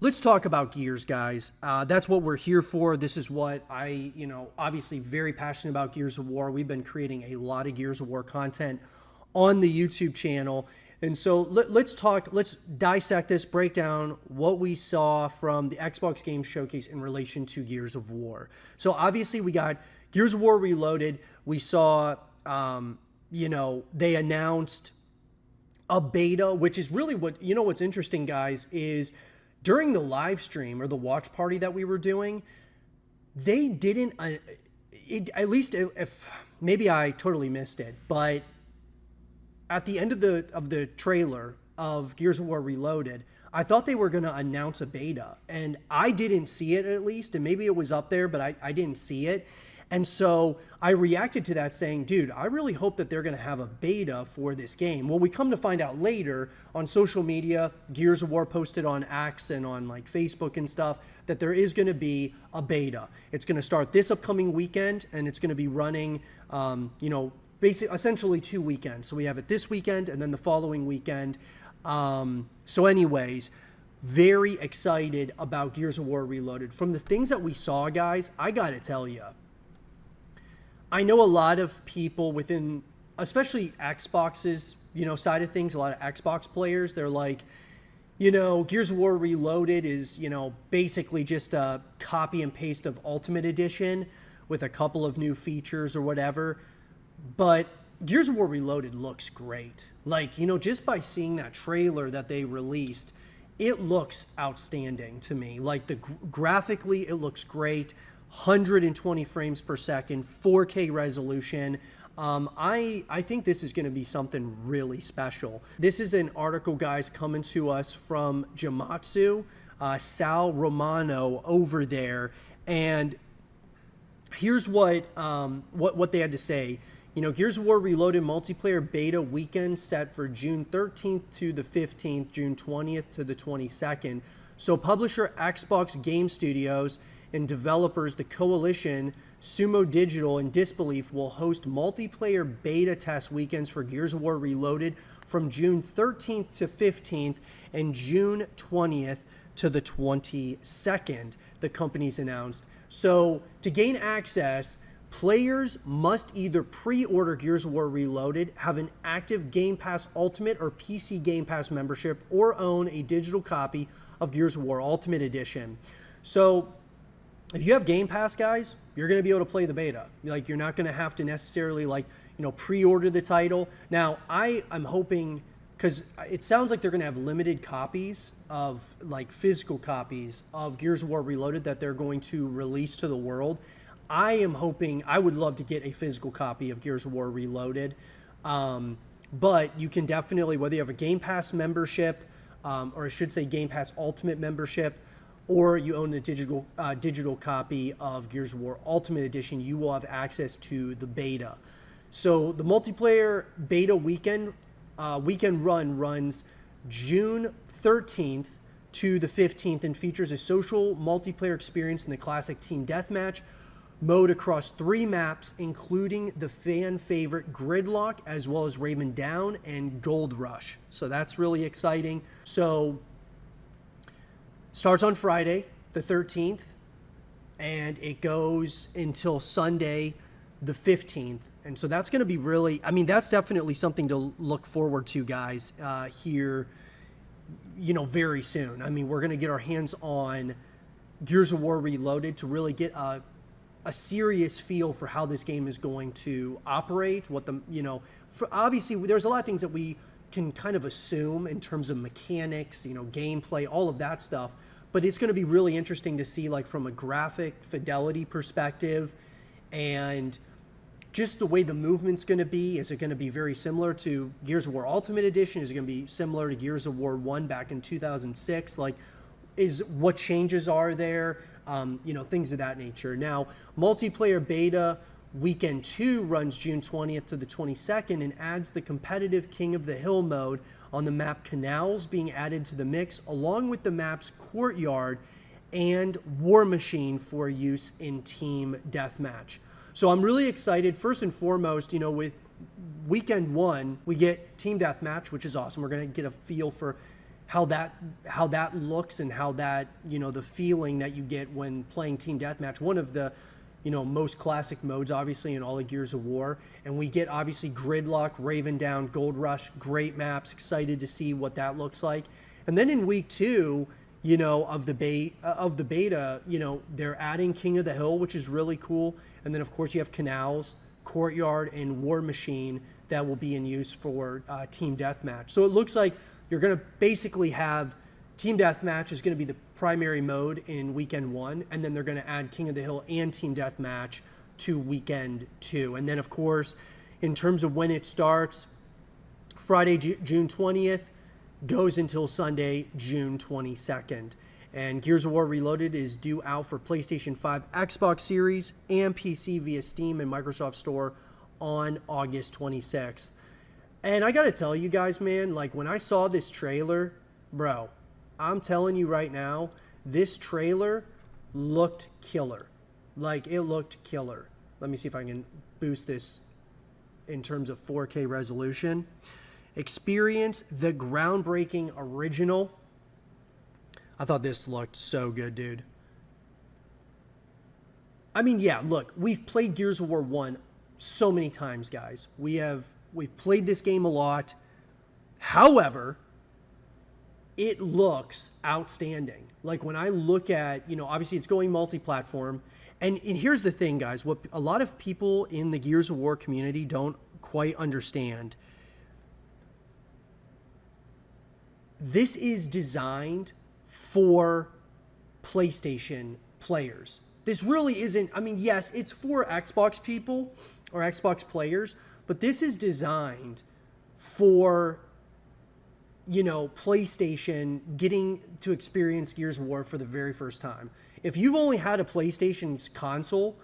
let's talk about Gears, guys. That's what we're here for. This is what I, obviously very passionate about Gears of War. We've been creating a lot of Gears of War content on the YouTube channel. And so let's dissect this, break down what we saw from the Xbox Game Showcase in relation to Gears of War. So obviously we got Gears of War Reloaded. We saw, they announced a beta, which is really what's interesting, guys, is during the live stream or the watch party that we were doing, they didn't, at least if maybe I totally missed it, but at the end of the trailer of Gears of War Reloaded, I thought they were going to announce a beta, and I didn't see it, at least, and maybe it was up there, but I didn't see it. And so I reacted to that saying, dude, I really hope that they're going to have a beta for this game. Well, we come to find out later on social media, Gears of War posted on X and on like Facebook and stuff, that there is going to be a beta. It's going to start this upcoming weekend, and it's going to be running, basically essentially 2 weekends. So we have it this weekend and then the following weekend. So anyways, very excited about Gears of War Reloaded. From the things that we saw, guys, I got to tell you, I know a lot of people within, especially Xbox's, side of things, a lot of Xbox players, they're like, Gears of War Reloaded is, basically just a copy and paste of Ultimate Edition with a couple of new features or whatever. But Gears of War Reloaded looks great. Like, just by seeing that trailer that they released, it looks outstanding to me. Like, graphically, it looks great. 120 frames per second, 4K resolution. I think this is going to be something really special. This is an article, guys, coming to us from Jamatsu, Sal Romano over there, and here's what they had to say. Gears of War Reloaded multiplayer beta weekend set for June 13th to the 15th, June 20th to the 22nd. So publisher Xbox Game Studios and developers, the Coalition, Sumo Digital, and Disbelief will host multiplayer beta test weekends for Gears of War Reloaded from June 13th to 15th and June 20th to the 22nd, the companies announced. So to gain access, players must either pre-order Gears of War Reloaded, have an active Game Pass Ultimate or PC Game Pass membership, or own a digital copy of Gears of War Ultimate Edition. So if you have Game Pass, guys, you're going to be able to play the beta. Like, you're not going to have to necessarily pre-order the title. Now, I'm hoping, because it sounds like they're going to have limited copies of, physical copies of Gears of War Reloaded that they're going to release to the world. I am hoping, I would love to get a physical copy of Gears of War Reloaded. But you can definitely, whether you have a Game Pass membership, or I should say Game Pass Ultimate membership, or you own the digital copy of Gears of War Ultimate Edition, you will have access to the beta. So the multiplayer beta weekend run runs June 13th to the 15th and features a social multiplayer experience in the classic Team Deathmatch mode across 3 maps, including the fan favorite Gridlock, as well as Raven Down and Gold Rush. So that's really exciting. So starts on Friday, the 13th, and it goes until Sunday, the 15th. And so that's going to be really, that's definitely something to look forward to, guys, here, very soon. We're going to get our hands on Gears of War Reloaded to really get a serious feel for how this game is going to operate, obviously there's a lot of things that we can kind of assume in terms of mechanics, gameplay, all of that stuff. But it's going to be really interesting to see, from a graphic fidelity perspective, and just the way the movement's going to be. Is it going to be very similar to Gears of War Ultimate Edition? Is it going to be similar to Gears of War 1 back in 2006? What changes are there? Things of that nature. Now, multiplayer beta Weekend 2 runs June 20th to the 22nd and adds the competitive King of the Hill mode on the map Canals being added to the mix, along with the map's Courtyard and War Machine for use in Team Deathmatch. So I'm really excited. First and foremost, with Weekend 1, we get Team Deathmatch, which is awesome. We're going to get a feel for how that looks and how that, the feeling that you get when playing team deathmatch. One of the, most classic modes, obviously, in all of Gears of War. And we get, obviously, Gridlock, Raven Down, Gold Rush, great maps. Excited to see what that looks like. And then in week 2, of the beta, they're adding King of the Hill, which is really cool. And then, of course, you have Canals, Courtyard, and War Machine that will be in use for Team Deathmatch. So it looks like you're going to basically have Team Deathmatch is going to be the primary mode in Weekend 1, and then they're going to add King of the Hill and Team Deathmatch to Weekend 2. And then, of course, in terms of when it starts, Friday, June 20th, goes until Sunday, June 22nd. And Gears of War Reloaded is due out for PlayStation 5, Xbox Series, and PC via Steam and Microsoft Store on August 26th. And I gotta tell you guys, man, like when I saw this trailer, bro, I'm telling you right now, this trailer looked killer. Like, it looked killer. Let me see if I can boost this in terms of 4K resolution. Experience the groundbreaking original. I thought this looked so good, dude. I mean, yeah, look, we've played Gears of War 1 so many times, guys. We've played this game a lot. However, it looks outstanding. Like when I look at, obviously it's going multi-platform. And here's the thing, guys. What a lot of people in the Gears of War community don't quite understand. This is designed for PlayStation players. This really isn't, I mean, yes, it's for Xbox people or Xbox players, but this is designed for, PlayStation getting to experience Gears of War for the very first time. If you've only had a PlayStation console,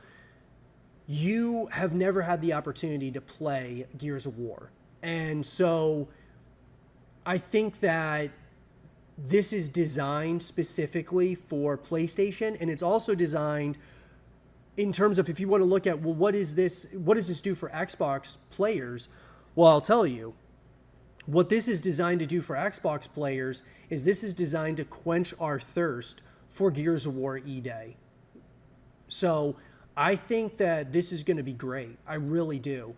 you have never had the opportunity to play Gears of War. And so I think that this is designed specifically for PlayStation, and it's also designed in terms of if you want to look at, well, what does this do for Xbox players? Well, I'll tell you. What this is designed to do for Xbox players is this is designed to quench our thirst for Gears of War E-Day. So I think that this is going to be great. I really do.